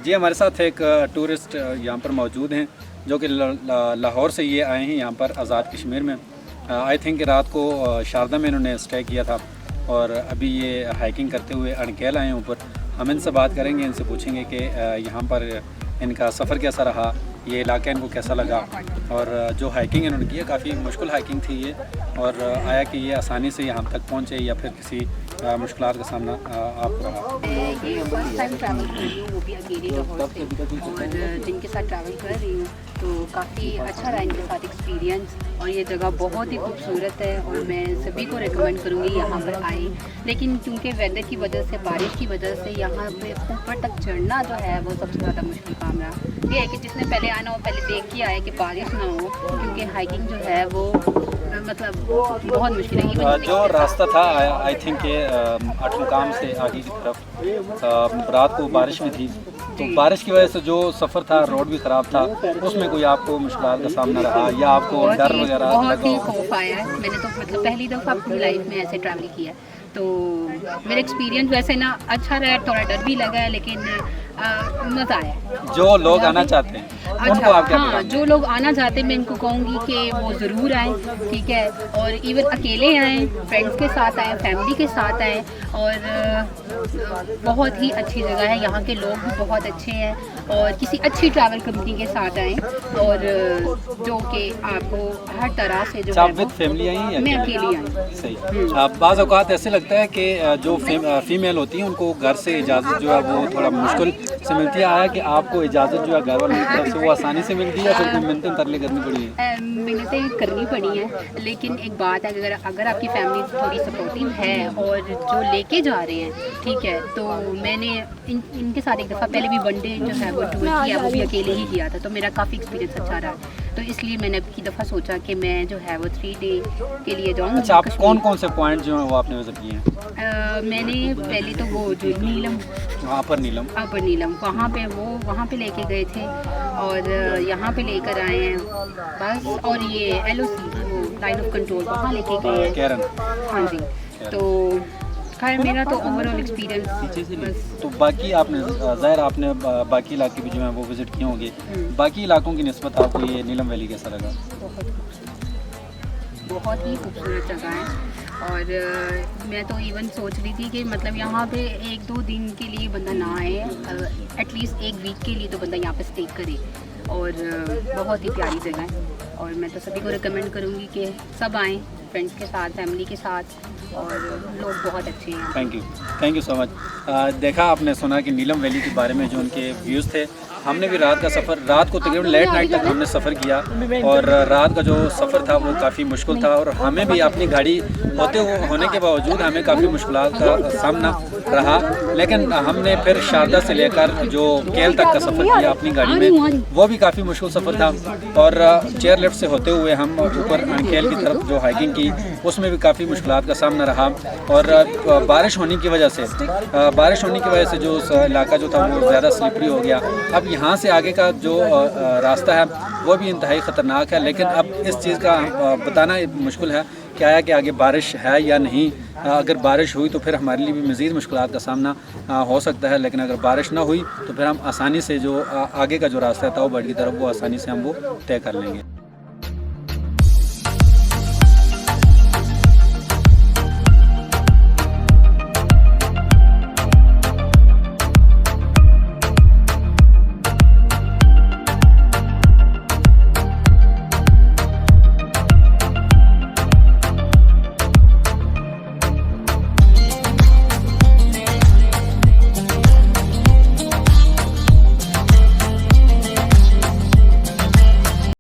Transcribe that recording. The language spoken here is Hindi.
जी हमारे साथ एक टूरिस्ट यहाँ पर मौजूद हैं जो कि लाहौर से ये आए हैं यहाँ पर आज़ाद कश्मीर में। आई थिंक रात को शारदा में इन्होंने स्टे किया था और अभी ये हाइकिंग करते हुए अनकेल आए हैं ऊपर। हम इनसे बात करेंगे, इनसे पूछेंगे कि यहाँ पर इनका सफ़र कैसा रहा, ये इलाका इनको कैसा लगा और जो हाइकिंग इन्होंने की है काफ़ी मुश्किल हाइकिंग थी ये, और आया कि ये आसानी से यहाँ तक पहुँचे या फिर किसी मुश्किलात का सामना आपको रहा। ये फर्स्ट टाइम ट्रैवल कर रही हूँ, वो भी अकेले लाहौर से, और जिनके साथ ट्रैवल कर रही हूँ तो काफ़ी अच्छा रहा इनके साथ एक्सपीरियंस। और ये जगह बहुत ही खूबसूरत है और मैं सभी को रिकमेंड करूँगी यहाँ पर आए। लेकिन क्योंकि वेदर की वजह से, बारिश की वजह से यहाँ पे ऊपर तक चढ़ना जो है वो सबसे ज़्यादा मुश्किल काम रहा। ये है कि जिसने पहले आना हो पहले देख के आए कि बारिश ना हो, क्योंकि हाइकिंग जो है वो मतलब बहुत मुश्किल है। जो रास्ता था आई थिंक ये अठमुकाम से आगे की तरफ रात को बारिश में थी, तो बारिश की वजह से जो सफ़र था रोड भी ख़राब था, उसमें कोई आपको मुश्किल का सामना रहा या आपको डर वगैरह? बहुत ही खौफ आया है। मैंने तो मतलब पहली दफ़ा अपनी लाइफ में ऐसे ट्रैवल किया है, तो मेरा एक्सपीरियंस वैसे ना अच्छा रहा, थोड़ा डर भी लगा है, लेकिन मज़ा आया। जो लोग आना चाहते हैं उनको आप क्या हाँ, जो लोग आना चाहते हैं मैं इनको कहूँगी कि वो ज़रूर आएँ, ठीक है। और इवन अकेले आएँ, फ्रेंड्स के साथ आएँ, फैमिली के साथ आएँ, और बहुत ही अच्छी जगह है। यहाँ के लोग भी बहुत अच्छे हैं, और किसी अच्छी ट्रैवल कंपनी के साथ आएँ, और जो कि आपको हर तरह से जो है। With family I? मैं अकेली आई। सही। बाज़ औक़ात ऐसे लगता है कि जो फीमेल होती हैं उनको घर से इजाज़त जो है वो थोड़ा मुश्किल से मिलती है। आया कि आपको इजाज़त जो है घर वालों की तरफ से वो आसानी से मिलती है या फिर कोई मिन्नतें तरले करनी पड़ी है? मिन्नतें करनी पड़ी हैं, लेकिन एक बात है, अगर आपकी फैमिली थोड़ी सपोर्टिव है और जो लेके जा रहे हैं, ठीक है, तो मैंने इनके साथ एक दफ़ा पहले भी वनडे जो है वो टूर किया, वो भी अकेले ही किया था, तो मेरा काफ़ी एक्सपीरियंस अच्छा रहा। तो इसलिए मैंने अब की दफ़ा सोचा कि मैं जो है वो 3 डे के लिए जाऊँगी। अच्छा, आप कौन कौन से पॉइंट जो हैं वो आपने विजिट किए हैं? मैंने पहले तो वो जो नीलम, अपर नीलम वहाँ पे लेके गए थे, और यहाँ पे लेकर आए हैं बस। और ये LOC वो लाइन ऑफ कंट्रोल वहाँ लेके गए हैं। हाँ जी, तो खैर मेरा तो ओवरऑल एक्सपीरियंस बस। तो बाकी आपने ज़ाहिर आपने बाकी इलाके भी जो हैं वो विज़िट किए होंगे, बाकी इलाकों की निस्बत आपको ये नीलम वैली कैसा लगा? बहुत ही खूबसूरत जगह है, और मैं तो इवन सोच रही थी कि मतलब यहाँ पे 1-2 दिन के लिए बंदा ना आए, एटलीस्ट 1 वीक के लिए तो बंदा यहाँ पे स्टे करे। और बहुत ही प्यारी जगह है, और मैं तो सभी को रिकमेंड करूँगी कि सब आएँ फ्रेंड्स के साथ, फैमिली के साथ, और लोग बहुत अच्छे हैं। Thank you so much. देखा आपने, सुना कि नीलम वैली के बारे में जो उनके व्यूज़ थे। हमने भी रात को तकरीबन लेट नाइट तक हमने सफ़र किया, और रात का जो सफ़र था वो काफ़ी मुश्किल था, और हमें भी अपनी गाड़ी होने के बावजूद हमें काफ़ी मुश्किलात का सामना रहा। लेकिन हमने फिर शारदा से लेकर जो केल तक का सफ़र किया अपनी गाड़ी में, वो भी काफ़ी मुश्किल सफ़र था। और चेयर लिफ्ट से होते हुए हम ऊपर केल की तरफ जो हाइकिंग की, उसमें भी काफ़ी मुश्किलात का सामना रहा। और बारिश होने की वजह से जो इलाका जो था वो ज़्यादा स्लिपरी हो गया। अब यहाँ से आगे का जो रास्ता है वो भी इंतहाई ख़तरनाक है, लेकिन अब इस चीज़ का बताना मुश्किल है कि आया कि आगे बारिश है या नहीं। अगर बारिश हुई तो फिर हमारे लिए भी मज़ीद मुश्किलात का सामना हो सकता है, लेकिन अगर बारिश ना हुई तो फिर हम आसानी से जो आगे का जो रास्ता है ताऊ बर्ड की तरफ वो आसानी से हम वो तय कर लेंगे।